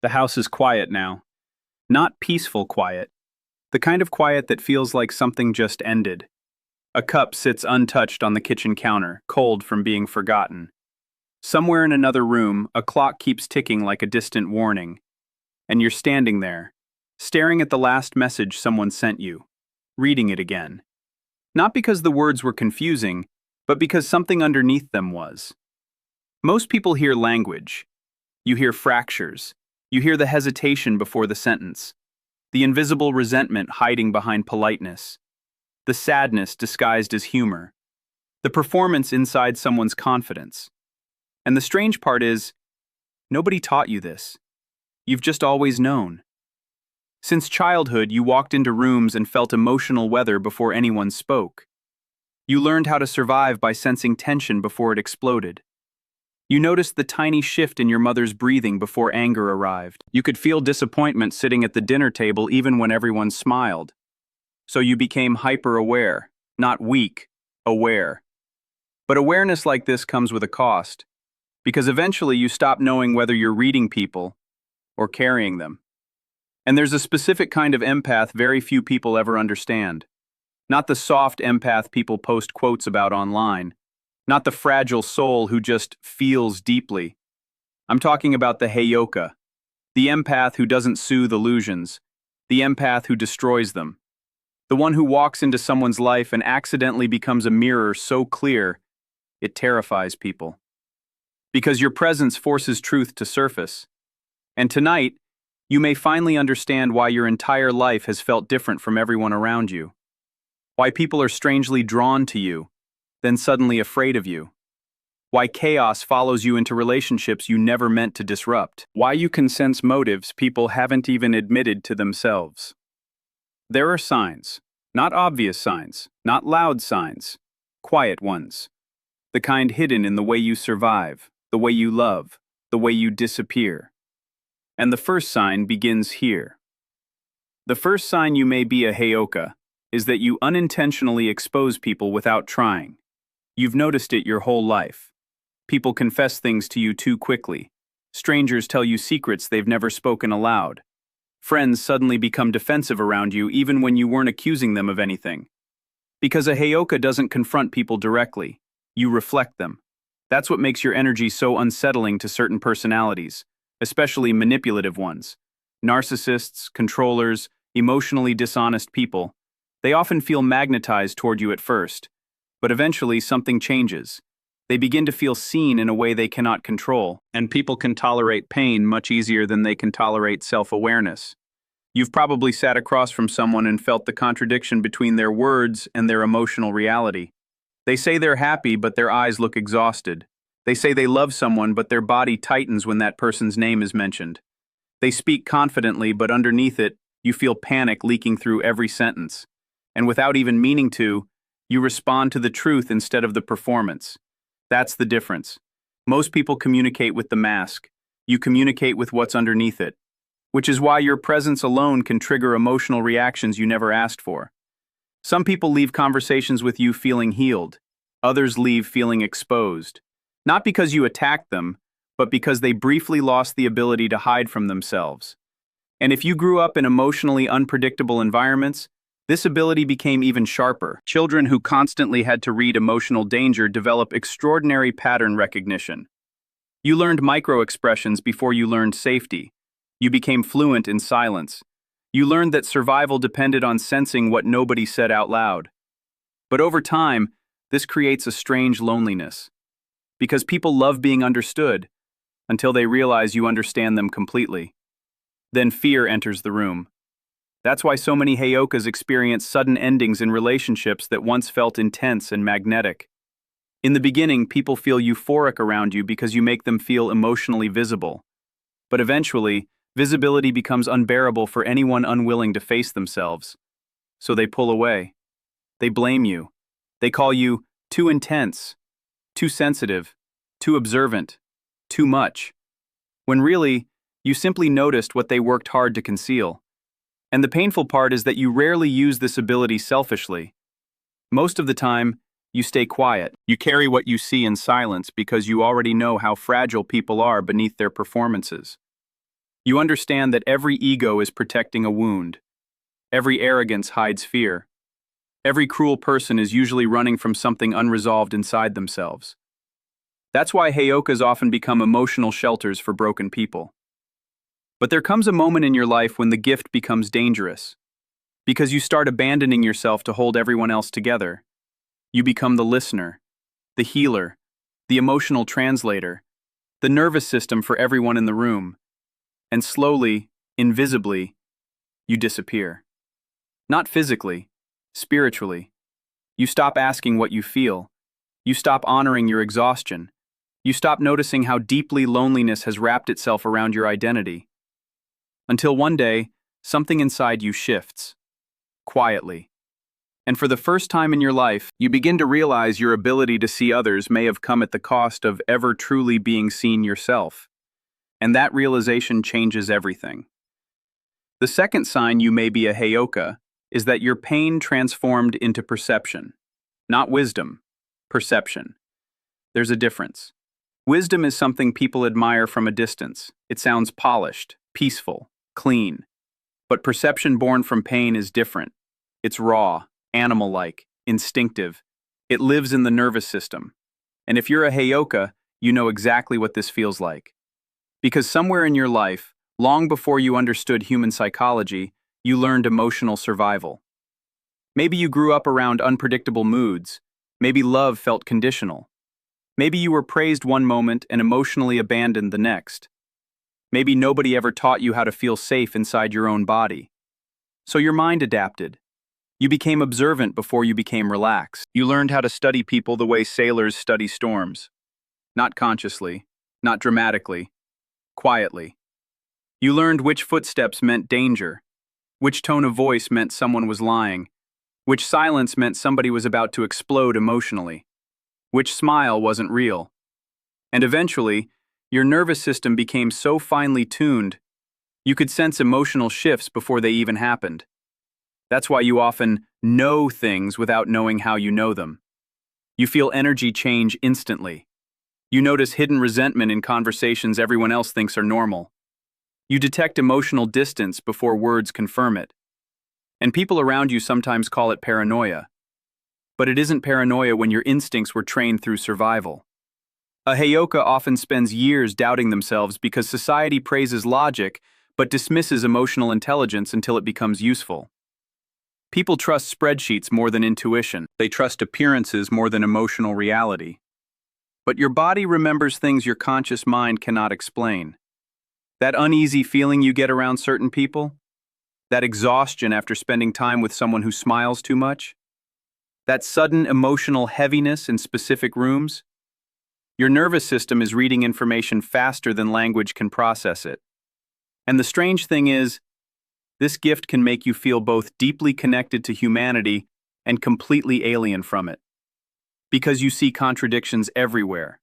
The house is quiet now. Not peaceful quiet. The kind of quiet that feels like something just ended. A cup sits untouched on the kitchen counter, cold from being forgotten. Somewhere in another room, a clock keeps ticking like a distant warning. And you're standing there, staring at the last message someone sent you, reading it again. Not because the words were confusing, but because something underneath them was. Most people hear language. You hear fractures. You hear the hesitation before the sentence. The invisible resentment hiding behind politeness. The sadness disguised as humor. The performance inside someone's confidence. And the strange part is, nobody taught you this. You've just always known. Since childhood, you walked into rooms and felt emotional weather before anyone spoke. You learned how to survive by sensing tension before it exploded. You noticed the tiny shift in your mother's breathing before anger arrived. You could feel disappointment sitting at the dinner table even when everyone smiled. So you became hyper-aware, not weak, aware. But awareness like this comes with a cost, because eventually you stop knowing whether you're reading people or carrying them. And there's a specific kind of empath very few people ever understand. Not the soft empath people post quotes about online. Not the fragile soul who just feels deeply. I'm talking about the Heyoka, the empath who doesn't soothe illusions, the empath who destroys them. The one who walks into someone's life and accidentally becomes a mirror so clear, it terrifies people. Because your presence forces truth to surface. And tonight, you may finally understand why your entire life has felt different from everyone around you. Why people are strangely drawn to you, then suddenly afraid of you. Why chaos follows you into relationships you never meant to disrupt. Why you can sense motives people haven't even admitted to themselves. There are signs, not obvious signs, not loud signs, quiet ones. The kind hidden in the way you survive, the way you love, the way you disappear. And the first sign begins here. The first sign you may be a Heyoka is that you unintentionally expose people without trying. You've noticed it your whole life. People confess things to you too quickly. Strangers tell you secrets they've never spoken aloud. Friends suddenly become defensive around you even when you weren't accusing them of anything. Because a Heyoka doesn't confront people directly. You reflect them. That's what makes your energy so unsettling to certain personalities, especially manipulative ones. Narcissists, controllers, emotionally dishonest people. They often feel magnetized toward you at first. But eventually something changes. They begin to feel seen in a way they cannot control, and people can tolerate pain much easier than they can tolerate self-awareness. You've probably sat across from someone and felt the contradiction between their words and their emotional reality. They say they're happy, but their eyes look exhausted. They say they love someone, but their body tightens when that person's name is mentioned. They speak confidently, but underneath it, you feel panic leaking through every sentence. And without even meaning to, you respond to the truth instead of the performance. That's the difference. Most people communicate with the mask. You communicate with what's underneath it. Which is why your presence alone can trigger emotional reactions you never asked for. Some people leave conversations with you feeling healed. Others leave feeling exposed. Not because you attacked them, but because they briefly lost the ability to hide from themselves. And if you grew up in emotionally unpredictable environments, this ability became even sharper. Children who constantly had to read emotional danger develop extraordinary pattern recognition. You learned micro-expressions before you learned safety. You became fluent in silence. You learned that survival depended on sensing what nobody said out loud. But over time, this creates a strange loneliness. Because people love being understood, until they realize you understand them completely. Then fear enters the room. That's why so many Heyokas experience sudden endings in relationships that once felt intense and magnetic. In the beginning, people feel euphoric around you because you make them feel emotionally visible. But eventually, visibility becomes unbearable for anyone unwilling to face themselves. So they pull away. They blame you. They call you too intense, too sensitive, too observant, too much. When really, you simply noticed what they worked hard to conceal. And the painful part is that you rarely use this ability selfishly. Most of the time, you stay quiet. You carry what you see in silence because you already know how fragile people are beneath their performances. You understand that every ego is protecting a wound. Every arrogance hides fear. Every cruel person is usually running from something unresolved inside themselves. That's why Heyokas often become emotional shelters for broken people. But there comes a moment in your life when the gift becomes dangerous. Because you start abandoning yourself to hold everyone else together. You become the listener, the healer, the emotional translator, the nervous system for everyone in the room. And slowly, invisibly, you disappear. Not physically, spiritually. You stop asking what you feel. You stop honoring your exhaustion. You stop noticing how deeply loneliness has wrapped itself around your identity. Until one day, something inside you shifts. Quietly. And for the first time in your life, you begin to realize your ability to see others may have come at the cost of ever truly being seen yourself. And that realization changes everything. The second sign you may be a Heyoka is that your pain transformed into perception. Not wisdom, perception. There's a difference. Wisdom is something people admire from a distance. It sounds polished, peaceful, clean. But perception born from pain is different. It's raw, animal-like, instinctive. It lives in the nervous system. And if you're a Heyoka, you know exactly what this feels like. Because somewhere in your life, long before you understood human psychology, you learned emotional survival. Maybe you grew up around unpredictable moods. Maybe love felt conditional. Maybe you were praised one moment and emotionally abandoned the next. Maybe nobody ever taught you how to feel safe inside your own body. So your mind adapted. You became observant before you became relaxed. You learned how to study people the way sailors study storms. Not consciously, not dramatically, quietly. You learned which footsteps meant danger, which tone of voice meant someone was lying, which silence meant somebody was about to explode emotionally, which smile wasn't real. And eventually, your nervous system became so finely tuned, you could sense emotional shifts before they even happened. That's why you often know things without knowing how you know them. You feel energy change instantly. You notice hidden resentment in conversations everyone else thinks are normal. You detect emotional distance before words confirm it. And people around you sometimes call it paranoia. But it isn't paranoia when your instincts were trained through survival. A Heyoka often spends years doubting themselves because society praises logic but dismisses emotional intelligence until it becomes useful. People trust spreadsheets more than intuition. They trust appearances more than emotional reality. But your body remembers things your conscious mind cannot explain. That uneasy feeling you get around certain people? That exhaustion after spending time with someone who smiles too much? That sudden emotional heaviness in specific rooms? Your nervous system is reading information faster than language can process it. And the strange thing is, this gift can make you feel both deeply connected to humanity and completely alien from it. Because you see contradictions everywhere.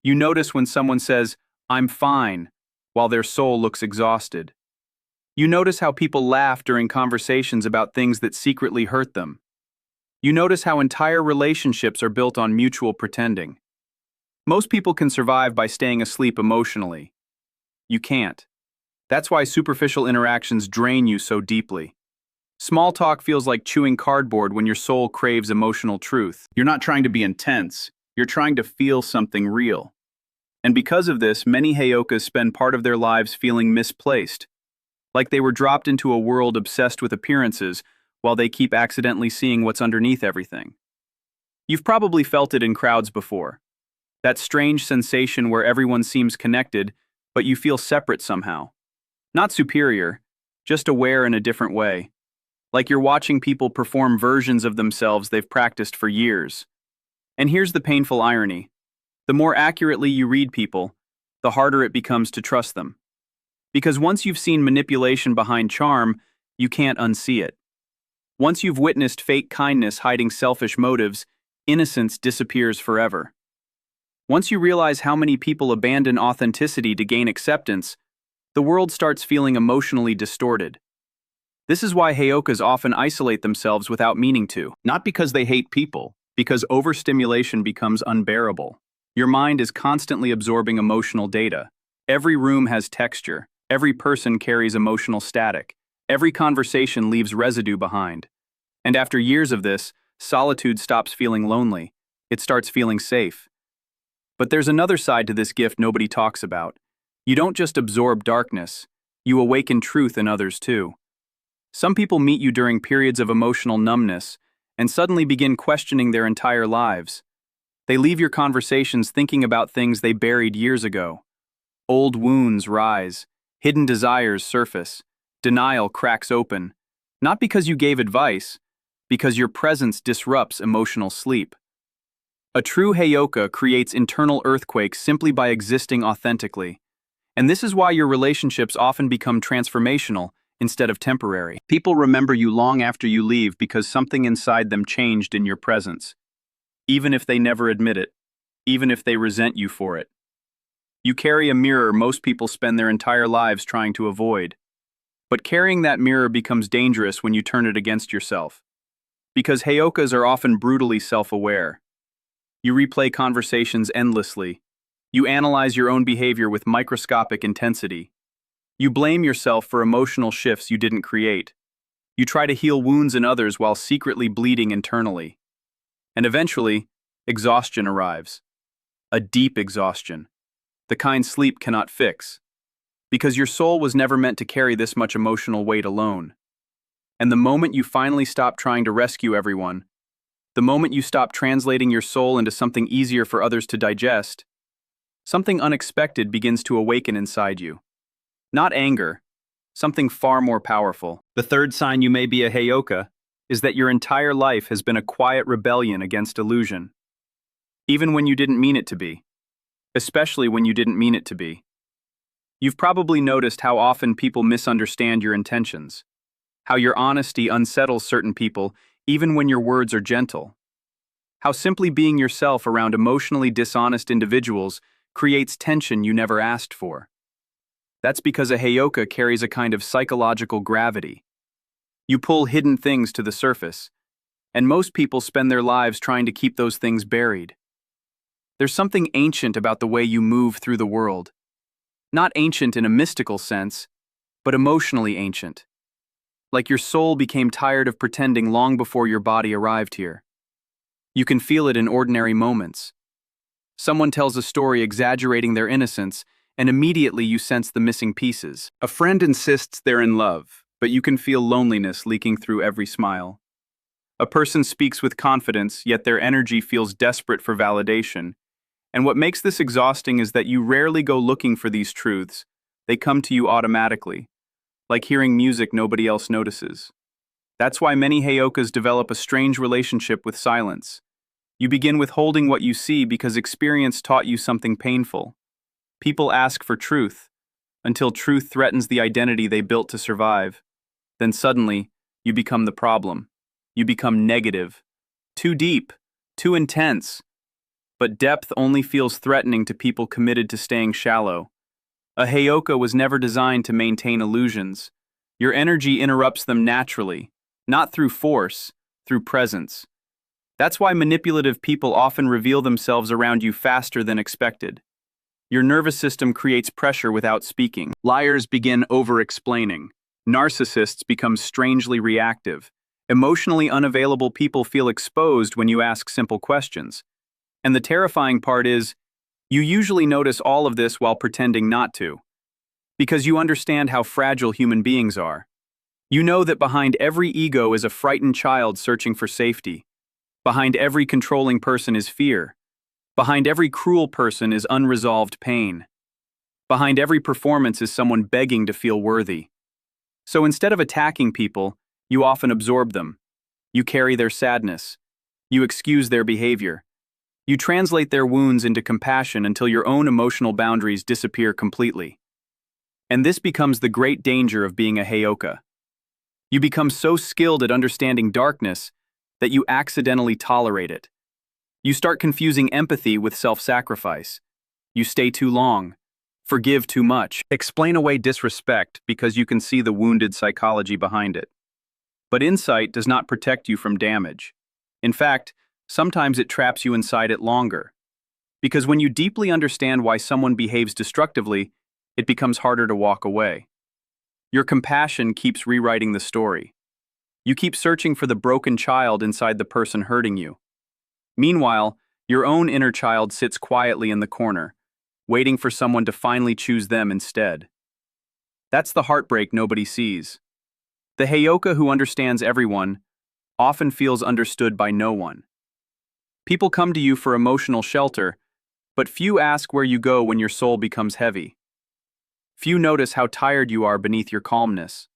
You notice when someone says, "I'm fine," while their soul looks exhausted. You notice how people laugh during conversations about things that secretly hurt them. You notice how entire relationships are built on mutual pretending. Most people can survive by staying asleep emotionally. You can't. That's why superficial interactions drain you so deeply. Small talk feels like chewing cardboard when your soul craves emotional truth. You're not trying to be intense, you're trying to feel something real. And because of this, many Heyokas spend part of their lives feeling misplaced, like they were dropped into a world obsessed with appearances while they keep accidentally seeing what's underneath everything. You've probably felt it in crowds before. That strange sensation where everyone seems connected, but you feel separate somehow. Not superior, just aware in a different way. Like you're watching people perform versions of themselves they've practiced for years. And here's the painful irony. The more accurately you read people, the harder it becomes to trust them. Because once you've seen manipulation behind charm, you can't unsee it. Once you've witnessed fake kindness hiding selfish motives, innocence disappears forever. Once you realize how many people abandon authenticity to gain acceptance, the world starts feeling emotionally distorted. This is why Heyokas often isolate themselves without meaning to. Not because they hate people, because overstimulation becomes unbearable. Your mind is constantly absorbing emotional data. Every room has texture. Every person carries emotional static. Every conversation leaves residue behind. And after years of this, solitude stops feeling lonely. It starts feeling safe. But there's another side to this gift nobody talks about. You don't just absorb darkness, you awaken truth in others too. Some people meet you during periods of emotional numbness and suddenly begin questioning their entire lives. They leave your conversations thinking about things they buried years ago. Old wounds rise, hidden desires surface, denial cracks open. Not because you gave advice, because your presence disrupts emotional sleep. A true Heyoka creates internal earthquakes simply by existing authentically. And this is why your relationships often become transformational instead of temporary. People remember you long after you leave because something inside them changed in your presence. Even if they never admit it, even if they resent you for it. You carry a mirror most people spend their entire lives trying to avoid. But carrying that mirror becomes dangerous when you turn it against yourself. Because Heyokas are often brutally self-aware. You replay conversations endlessly. You analyze your own behavior with microscopic intensity. You blame yourself for emotional shifts you didn't create. You try to heal wounds in others while secretly bleeding internally. And eventually, exhaustion arrives. A deep exhaustion. The kind sleep cannot fix. Because your soul was never meant to carry this much emotional weight alone. And the moment you finally stop trying to rescue everyone, the moment you stop translating your soul into something easier for others to digest, something unexpected begins to awaken inside you. Not anger, something far more powerful. The third sign you may be a Heyoka is that your entire life has been a quiet rebellion against illusion. Even when you didn't mean it to be. Especially when you didn't mean it to be. You've probably noticed how often people misunderstand your intentions. How your honesty unsettles certain people even when your words are gentle. How simply being yourself around emotionally dishonest individuals creates tension you never asked for. That's because a Heyoka carries a kind of psychological gravity. You pull hidden things to the surface, and most people spend their lives trying to keep those things buried. There's something ancient about the way you move through the world. Not ancient in a mystical sense, but emotionally ancient. Like your soul became tired of pretending long before your body arrived here. You can feel it in ordinary moments. Someone tells a story exaggerating their innocence, and immediately you sense the missing pieces. A friend insists they're in love, but you can feel loneliness leaking through every smile. A person speaks with confidence, yet their energy feels desperate for validation. And what makes this exhausting is that you rarely go looking for these truths. They come to you automatically. Like hearing music nobody else notices. That's why many Heyokas develop a strange relationship with silence. You begin withholding what you see because experience taught you something painful. People ask for truth, until truth threatens the identity they built to survive. Then suddenly, you become the problem. You become negative. Too deep, too intense. But depth only feels threatening to people committed to staying shallow. A Heyoka was never designed to maintain illusions. Your energy interrupts them naturally, not through force, through presence. That's why manipulative people often reveal themselves around you faster than expected. Your nervous system creates pressure without speaking. Liars begin over-explaining. Narcissists become strangely reactive. Emotionally unavailable people feel exposed when you ask simple questions. And the terrifying part is, you usually notice all of this while pretending not to. Because you understand how fragile human beings are. You know that behind every ego is a frightened child searching for safety. Behind every controlling person is fear. Behind every cruel person is unresolved pain. Behind every performance is someone begging to feel worthy. So instead of attacking people, you often absorb them. You carry their sadness. You excuse their behavior. You translate their wounds into compassion until your own emotional boundaries disappear completely. And this becomes the great danger of being a Heyoka. You become so skilled at understanding darkness that you accidentally tolerate it. You start confusing empathy with self-sacrifice. You stay too long, forgive too much, explain away disrespect because you can see the wounded psychology behind it. But insight does not protect you from damage. In fact, sometimes it traps you inside it longer. Because when you deeply understand why someone behaves destructively, it becomes harder to walk away. Your compassion keeps rewriting the story. You keep searching for the broken child inside the person hurting you. Meanwhile, your own inner child sits quietly in the corner, waiting for someone to finally choose them instead. That's the heartbreak nobody sees. The Heyoka who understands everyone often feels understood by no one. People come to you for emotional shelter, but few ask where you go when your soul becomes heavy. Few notice how tired you are beneath your calmness.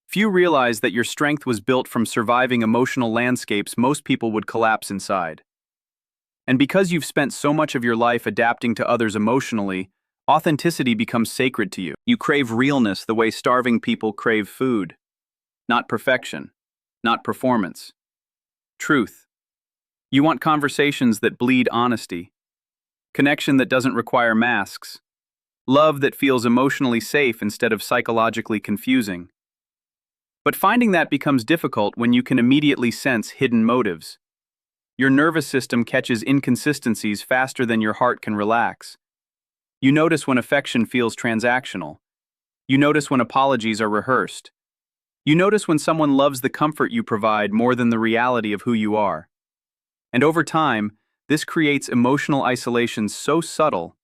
Few realize that your strength was built from surviving emotional landscapes most people would collapse inside. And because you've spent so much of your life adapting to others emotionally, authenticity becomes sacred to you. You crave realness the way starving people crave food. Not perfection. Not performance. Truth. You want conversations that bleed honesty. Connection that doesn't require masks. Love that feels emotionally safe instead of psychologically confusing. But finding that becomes difficult when you can immediately sense hidden motives. Your nervous system catches inconsistencies faster than your heart can relax. You notice when affection feels transactional. You notice when apologies are rehearsed. You notice when someone loves the comfort you provide more than the reality of who you are. And over time, this creates emotional isolation so subtle,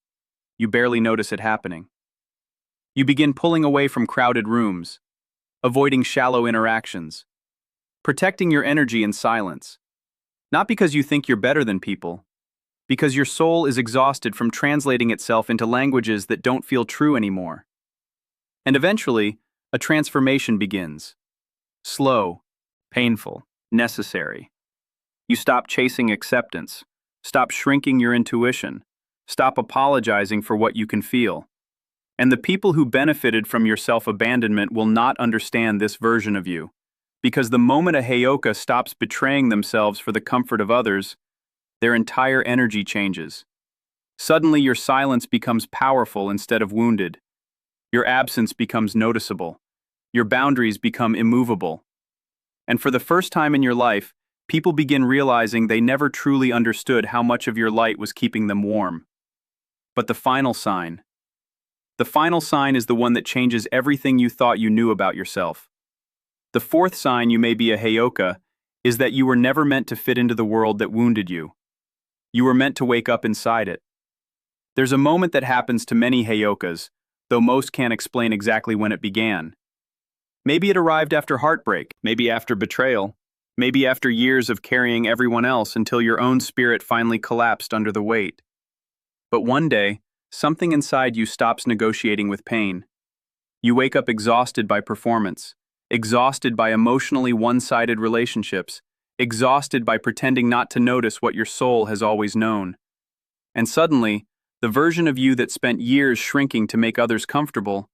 you barely notice it happening. You begin pulling away from crowded rooms, avoiding shallow interactions, protecting your energy in silence. Not because you think you're better than people, because your soul is exhausted from translating itself into languages that don't feel true anymore. And eventually, a transformation begins. Slow, painful, necessary. You stop chasing acceptance, stop shrinking your intuition, stop apologizing for what you can feel. And the people who benefited from your self-abandonment will not understand this version of you. Because the moment a Heyoka stops betraying themselves for the comfort of others, their entire energy changes. Suddenly your silence becomes powerful instead of wounded. Your absence becomes noticeable. Your boundaries become immovable. And for the first time in your life, people begin realizing they never truly understood how much of your light was keeping them warm. But the final sign. The final sign is the one that changes everything you thought you knew about yourself. The fourth sign you may be a Heyoka is that you were never meant to fit into the world that wounded you. You were meant to wake up inside it. There's a moment that happens to many Heyokas, though most can't explain exactly when it began. Maybe it arrived after heartbreak, maybe after betrayal, maybe after years of carrying everyone else until your own spirit finally collapsed under the weight. But one day, something inside you stops negotiating with pain. You wake up exhausted by performance, exhausted by emotionally one-sided relationships, exhausted by pretending not to notice what your soul has always known. And suddenly, the version of you that spent years shrinking to make others comfortable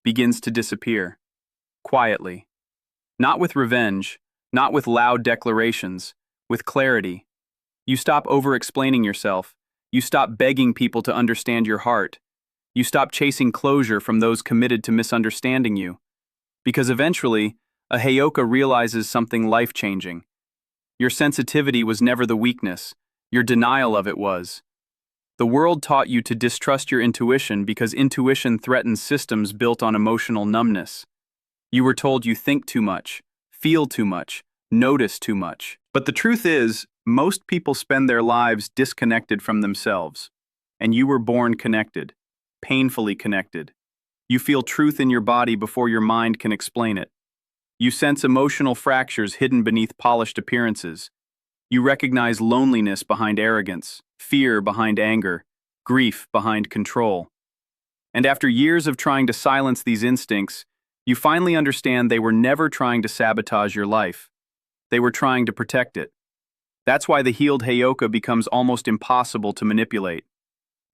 begins to disappear. Quietly. Not with revenge, not with loud declarations, with clarity. You stop over-explaining yourself. You stop begging people to understand your heart. You stop chasing closure from those committed to misunderstanding you. Because eventually, a Heyoka realizes something life-changing. Your sensitivity was never the weakness. Your denial of it was. The world taught you to distrust your intuition because intuition threatens systems built on emotional numbness. You were told you think too much, feel too much, notice too much. But the truth is, most people spend their lives disconnected from themselves. And you were born connected, painfully connected. You feel truth in your body before your mind can explain it. You sense emotional fractures hidden beneath polished appearances. You recognize loneliness behind arrogance, fear behind anger, grief behind control. And after years of trying to silence these instincts, you finally understand they were never trying to sabotage your life. They were trying to protect it. That's why the healed Heyoka becomes almost impossible to manipulate.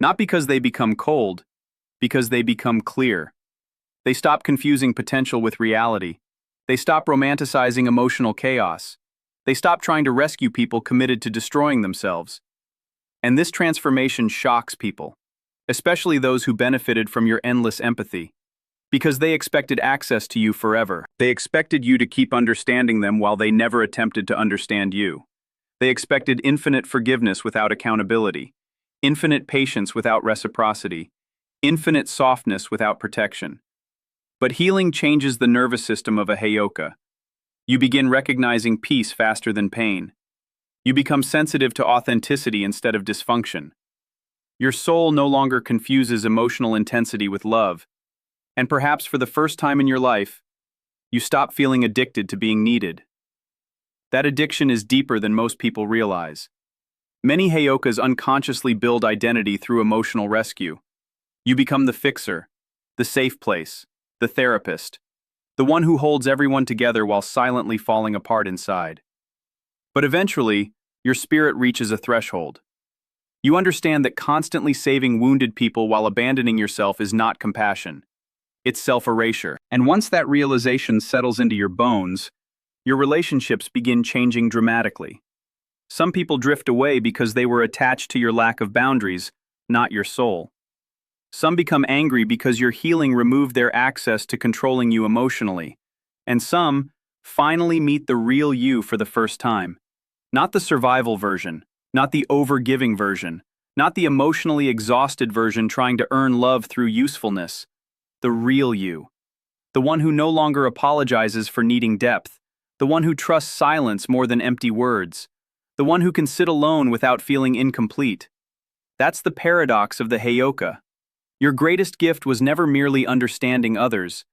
Not because they become cold, because they become clear. They stop confusing potential with reality. They stop romanticizing emotional chaos. They stop trying to rescue people committed to destroying themselves. And this transformation shocks people, especially those who benefited from your endless empathy. Because they expected access to you forever. They expected you to keep understanding them while they never attempted to understand you. They expected infinite forgiveness without accountability, infinite patience without reciprocity, infinite softness without protection. But healing changes the nervous system of a Heyoka. You begin recognizing peace faster than pain. You become sensitive to authenticity instead of dysfunction. Your soul no longer confuses emotional intensity with love. And perhaps for the first time in your life, you stop feeling addicted to being needed. That addiction is deeper than most people realize. Many Heyokas unconsciously build identity through emotional rescue. You become the fixer, the safe place, the therapist, the one who holds everyone together while silently falling apart inside. But eventually, your spirit reaches a threshold. You understand that constantly saving wounded people while abandoning yourself is not compassion. It's self-erasure. And once that realization settles into your bones, your relationships begin changing dramatically. Some people drift away because they were attached to your lack of boundaries, not your soul. Some become angry because your healing removed their access to controlling you emotionally. And some finally meet the real you for the first time. Not the survival version, not the over-giving version, not the emotionally exhausted version trying to earn love through usefulness. The real you. The one who no longer apologizes for needing depth. The one who trusts silence more than empty words. The one who can sit alone without feeling incomplete. That's the paradox of the Heyoka. Your greatest gift was never merely understanding others.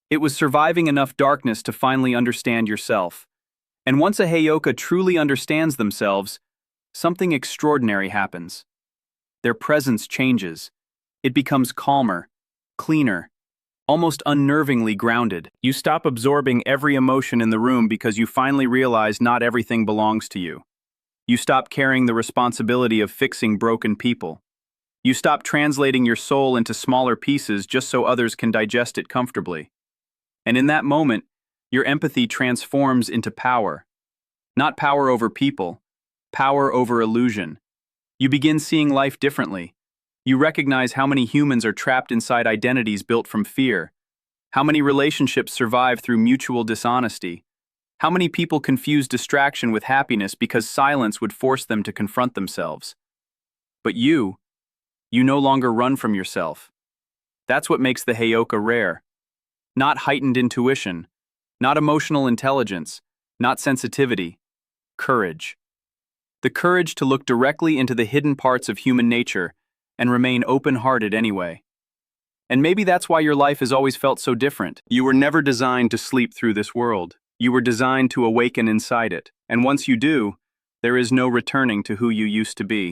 It was surviving enough darkness to finally understand yourself. And once a Heyoka truly understands themselves, something extraordinary happens. Their presence changes. It becomes calmer, cleaner, almost unnervingly grounded. You stop absorbing every emotion in the room because you finally realize not everything belongs to you. You stop carrying the responsibility of fixing broken people. You stop translating your soul into smaller pieces just so others can digest it comfortably. And in that moment, your empathy transforms into power. Not power over people, power over illusion. You begin seeing life differently. You recognize how many humans are trapped inside identities built from fear. How many relationships survive through mutual dishonesty. How many people confuse distraction with happiness because silence would force them to confront themselves. But you no longer run from yourself. That's what makes the Heyoka rare. Not heightened intuition, not emotional intelligence, not sensitivity, courage. The courage to look directly into the hidden parts of human nature and remain open-hearted anyway. And maybe that's why your life has always felt so different. You were never designed to sleep through this world. You were designed to awaken inside it. And once you do, there is no returning to who you used to be.